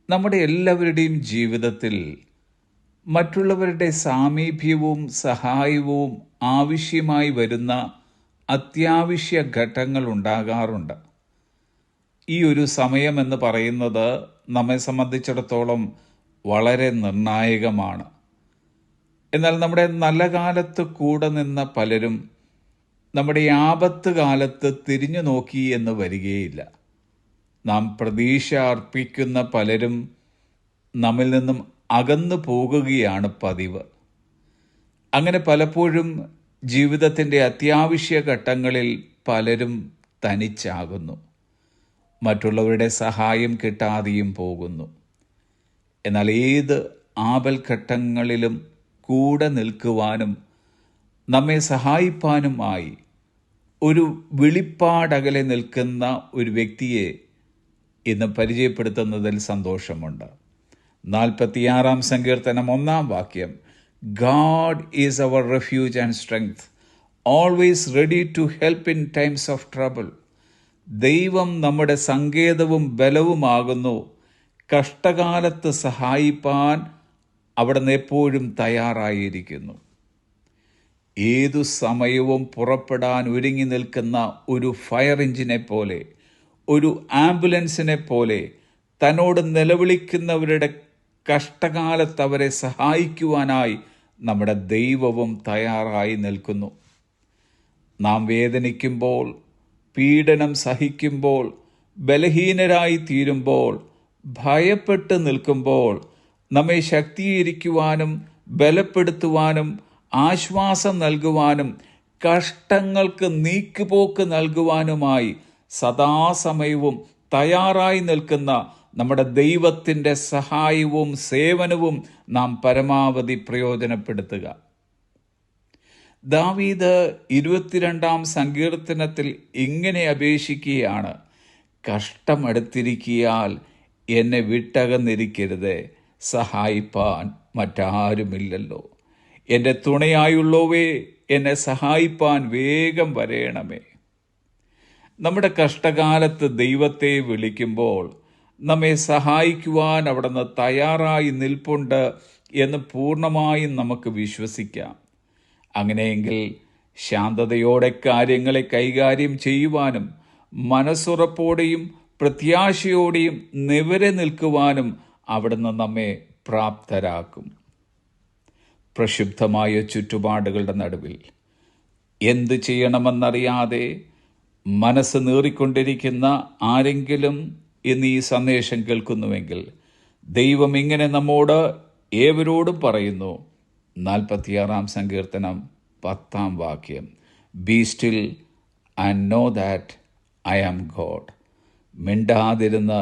നമ്മുടെ എല്ലാവരുടെയും ജീവിതത്തിൽ മറ്റുള്ളവരുടെ സാമീപ്യവും സഹായവും ആവശ്യമായി വരുന്ന അത്യാവശ്യ ഘട്ടങ്ങൾ ഉണ്ടാകാറുണ്ട്. ഈ ഒരു സമയമെന്ന് പറയുന്നത് നമ്മെ സംബന്ധിച്ചിടത്തോളം വളരെ നിർണായകമാണ്. എന്നാൽ നമ്മുടെ നല്ല കാലത്ത് കൂടെ നിന്ന പലരും നമ്മുടെ ആപത്ത് കാലത്ത് തിരിഞ്ഞു നോക്കി എന്ന് വരികയില്ല. നാം പ്രതീക്ഷ അർപ്പിക്കുന്ന പലരും നമ്മിൽ നിന്നും അകന്നു പോകുകയാണ് പതിവ്. അങ്ങനെ പലപ്പോഴും ജീവിതത്തിൻ്റെ അത്യാവശ്യ ഘട്ടങ്ങളിൽ പലരും തനിച്ചാകുന്നു, മറ്റുള്ളവരുടെ സഹായം കിട്ടാതെയും പോകുന്നു. എന്നാൽ ഏത് ആപൽഘട്ടങ്ങളിലും കൂടെ നിൽക്കുവാനും നമ്മെ സഹായിപ്പാനുമായി ഒരു വെളിപ്പാടകലെ നിൽക്കുന്ന ഒരു വ്യക്തിയെ ഇന്ന് പരിചയപ്പെടുത്തുന്നതിൽ സന്തോഷമുണ്ട്. 46 സങ്കീർത്തനം 1 God is our refuge and strength, always ready to help in times of trouble. ദൈവം നമ്മുടെ സങ്കേതവും ബലവുമാകുന്നു, കഷ്ടകാലത്ത് സഹായിപ്പാൻ അവിടുന്ന് എപ്പോഴും തയ്യാറായിരിക്കുന്നു. ഏതു സമയവും പുറപ്പെടാൻ ഒരുങ്ങി നിൽക്കുന്ന ഒരു ഫയർ എഞ്ചിനെ പോലെ, ഒരു ആംബുലൻസിനെ പോലെ തന്നോട് നിലവിളിക്കുന്നവരുടെ കഷ്ടകാലത്ത് അവരെ സഹായിക്കുവാനായി നമ്മുടെ ദൈവവും തയ്യാറായി നിൽക്കുന്നു. നാം വേദനിക്കുമ്പോൾ, പീഡനം സഹിക്കുമ്പോൾ, ബലഹീനരായി തീരുമ്പോൾ, ഭയപ്പെട്ട് നിൽക്കുമ്പോൾ നമ്മെ ശക്തീകരിക്കുവാനും ബലപ്പെടുത്തുവാനും ആശ്വാസം നൽകുവാനും കഷ്ടങ്ങൾക്ക് നീക്കുപോക്ക് നൽകുവാനുമായി സദാസമയവും തയ്യാറായി നിൽക്കുന്ന നമ്മുടെ ദൈവത്തിൻ്റെ സഹായവും സേവനവും നാം പരമാവധി പ്രയോജനപ്പെടുത്തുക. ദാവീദ് 22 സങ്കീർത്തനത്തിൽ ഇങ്ങനെ അപേക്ഷിക്കുകയാണ്: കഷ്ടമടുത്തിരിക്കിയാൽ എന്നെ വിട്ടകന്നിരിക്കരുതേ, സഹായിപ്പാൻ മറ്റാരുമില്ലല്ലോ. എൻ്റെ തുണയായുള്ളവേ, എന്നെ സഹായിപ്പാൻ വേഗം വരേണമേ. നമ്മുടെ കഷ്ടകാലത്ത് ദൈവത്തെ വിളിക്കുമ്പോൾ നമ്മെ സഹായിക്കുവാൻ അവിടുന്ന് തയ്യാറായി നിൽപ്പുണ്ട് എന്ന് പൂർണ്ണമായും നമുക്ക് വിശ്വസിക്കാം. അങ്ങനെയെങ്കിൽ ശാന്തതയോടെ കാര്യങ്ങളെ കൈകാര്യം ചെയ്യുവാനും മനസ്സുറപ്പോടെയും പ്രത്യാശയോടെയും നിവരെ നിൽക്കുവാനും അവിടുന്ന് നമ്മെ പ്രാപ്തരാക്കും. പ്രക്ഷുബ്ധമായ ചുറ്റുപാടുകളുടെ നടുവിൽ എന്ത് ചെയ്യണമെന്നറിയാതെ മനസ്സ് നീറിക്കൊണ്ടിരിക്കുന്ന ആരെങ്കിലും ഇന്ന് ഈ സന്ദേശം കേൾക്കുന്നുവെങ്കിൽ ദൈവം ഇങ്ങനെ നമ്മോട് ഏവരോടും പറയുന്നു. 46 സങ്കീർത്തനം 10 be still and know that I am God. മിണ്ടാതിരുന്ന്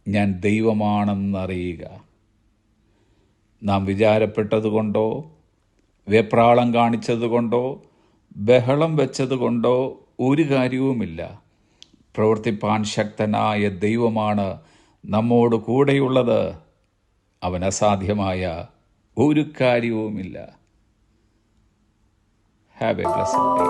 ഞാൻ ദൈവമാണെന്നറിയുക. നാം വിചാരപ്പെട്ടതുകൊണ്ടോ, വെപ്രാളം കാണിച്ചതുകൊണ്ടോ, ബഹളം വെച്ചതുകൊണ്ടോ ഒരു കാര്യവുമില്ല. പ്രവർത്തിപ്പാൻ ശക്തനായ ദൈവമാണ് നമ്മോട് കൂടെയുള്ളത്. അവൻ അസാധ്യമായ ഒരു കാര്യവുമില്ല. Have A blessed day.